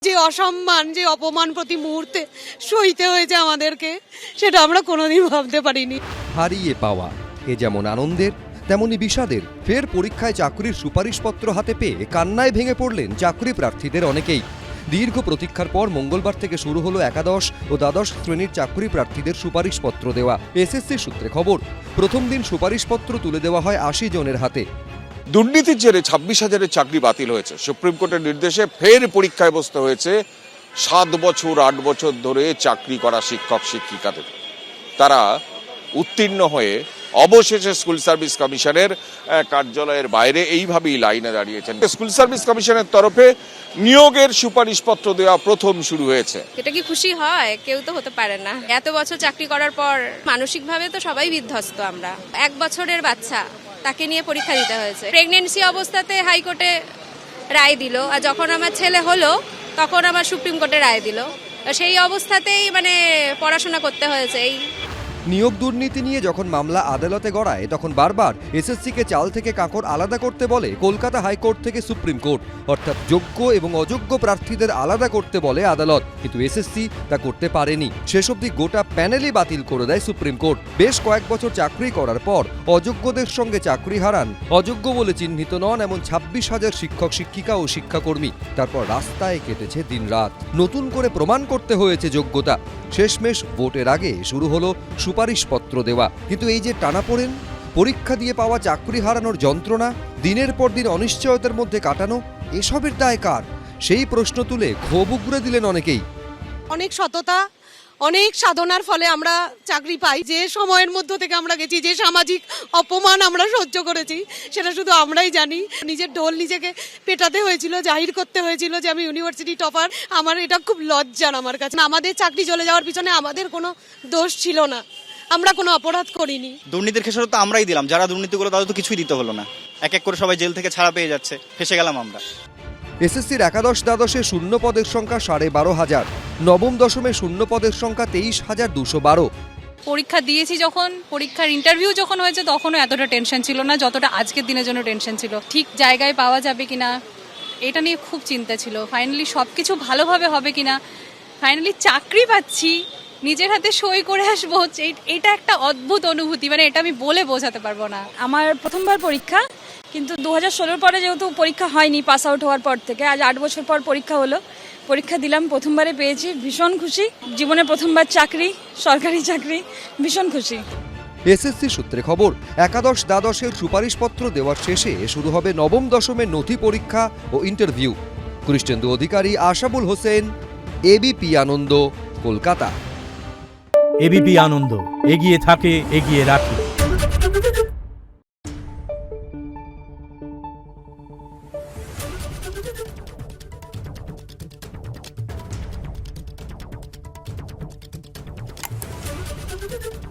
যে অসম্মান, যে অপমান প্রতি মুহূর্তে সইতে হয়েছে আমাদেরকে, সেটা আমরা কোনোদিন ভাবতে পারিনি। হারিয়ে পাওয়া এ যেমন আনন্দের তেমনি বিষাদের। ফের পরীক্ষায় চাকরির সুপারিশপত্র হাতে পেয়ে কান্নায় ভেঙে পড়লেন চাকরি প্রার্থীদের অনেকেই। দীর্ঘ প্রতীক্ষার পর মঙ্গলবার থেকে শুরু হলো একাদশ ও দ্বাদশ শ্রেণীর চাকরি প্রার্থীদের সুপারিশপত্র দেওয়া। এসএসসি সূত্রে খবর, প্রথম দিন সুপারিশপত্র তুলে দেওয়া হয় ৮০ জনের হাতে। দুর্নীতির জেরে ২৬,০০০ চাকরি বাতিল হয়েছে। সুপ্রিম কোর্টের নির্দেশে ফের পরীক্ষায় বসতে হয়েছে ৭ বছর ৮ বছর ধরে চাকরি করা শিক্ষক শিক্ষিকাদের। তারা উত্তীর্ণ হয়ে অবশেষে স্কুল সার্ভিস কমিশনের কার্যালয়ের বাইরে এইভাবেই লাইনে দাঁড়িয়েছেন। স্কুল সার্ভিস কমিশনের তরফে নিয়োগের সুপারিশপত্র দেওয়া প্রথম শুরু হয়েছে। এটা কি খুশি হয়? কেউ তো হতে পারে না। এত বছর চাকরি করার পর মানসিকভাবে তো সবাই বিধ্বস্ত। আমরা 1 বছরের বাচ্চা, তাকে নিয়ে পরীক্ষা দিতে হয়েছে। প্রেগনেন্সি অবস্থাতে হাইকোর্টে রায় দিল, আর যখন আমার ছেলে হলো তখন আমার সুপ্রিম কোর্টে রায় দিল। সেই অবস্থাতেই পড়াশোনা করতে হয়েছে। এই নিয়োগ দুর্নীতি নিয়ে যখন মামলা আদালতে গড়ায় তখন বারবার এসএসসিকে চাল থেকে কাঁকড় আলাদা করতে বলে কলকাতা হাইকোর্ট থেকে সুপ্রিম কোর্ট। অর্থাৎ যোগ্য এবং অযোগ্য প্রার্থীদের আলাদা করতে বলে আদালত, কিন্তু এসএসসি তা করতে পারেনি। শেষ অবধি গোটা প্যানেলই বাতিল করে দেয় সুপ্রিম কোর্ট। বেশ কয়েক বছর চাকরি করার পর অযোগ্যদের সঙ্গে চাকরি হারান অযোগ্য বলে চিহ্নিত নন এমন ২৬,০০০ শিক্ষক শিক্ষিকা ও শিক্ষাকর্মী। তারপর রাস্তায় কেটেছে দিনরাত, নতুন করে প্রমাণ করতে হয়েছে যোগ্যতা। শেষমেশ ভোটের আগে শুরু হলো সুপারিশপত্র দেওয়া। কিন্তু এই যে টানাপোড়েন, পরীক্ষা দিয়ে পাওয়া চাকরি হারানোর যন্ত্রণা, দিনের পর দিন অনিশ্চয়তার মধ্যে কাটানো, এসবের দায় কার? সেই প্রশ্ন তুলে ক্ষোভ উগরে দিলেন অনেকেই। অনেক সততা, অনেক সাধনার ফলে আমরা চাকরি পাই। যে সময়ের মধ্য থেকে আমরা গেছি, যে সামাজিক অপমান আমরা সহ্য করেছি, সেটা শুধু আমরাই জানি। নিজের ঢোল নিজেকে পেটাতে হয়েছিল, জাহির করতে হয়েছিল যে আমি ইউনিভার্সিটি টপার। আমার এটা খুব লজ্জার আমার কাছে। আমাদের চাকরি চলে যাওয়ার পিছনে আমাদের কোনো দোষ ছিল না, আমরা কোনো অপরাধ করিনি। দুর্নীতির খেসারত তো আমরাই দিলাম, যারা দুর্নীতি করলো তাদের তো কিছুই দিতে হলো না। এক এক করে সবাই জেল থেকে ছাড়া পেয়ে যাচ্ছে, ফেসে গেলাম আমরা। এসএসসির একাদশ দ্বাদশে শূন্য পদের সংখ্যা ১২,৫০০, নবম দশমে শূন্য পদের সংখ্যা ২৩,২১২। পরীক্ষা দিয়েছি যখন, পরীক্ষার ইন্টারভিউ যখন হয়েছে তখনও এতটা টেনশন ছিল না যতটা আজকের দিনের জন্য টেনশন ছিল। ঠিক জায়গায় পাওয়া যাবে কিনা এটা নিয়ে খুব চিন্তা ছিল। ফাইনালি সব কিছু ভালোভাবে হবে কিনা, ফাইনালি চাকরি পাচ্ছি, নিজের হাতে সই করে আসবো, এটা একটা অদ্ভুত অনুভূতি। এটা আমি বলে বোঝাতে পারবো না। আমার প্রথমবার পরীক্ষা, কিন্তু 2016 পরে যেহেতু পরীক্ষা হয়নি, পাস আউট হওয়ার পর থেকে আজ 8 বছর পর পরীক্ষা হলো। পরীক্ষা দিলাম, প্রথমবারে পেয়েছি, ভীষণ খুশি। জীবনে প্রথমবার চাকরি, সরকারি চাকরি, ভীষণ খুশি। এসএসসি সূত্রে খবর, একাদশ দ্বাদশের সুপারিশপত্র দেওয়ার শেষে শুরু হবে নবম দশমের নথি পরীক্ষা ও ইন্টারভিউ। কৃষ্ণেন্দু অধিকারী, আশাবুল হোসেন, এবিপি আনন্দ, কলকাতা। এবিপি আনন্দ, এগিয়ে থাকে, এগিয়ে রাখে। Thank you.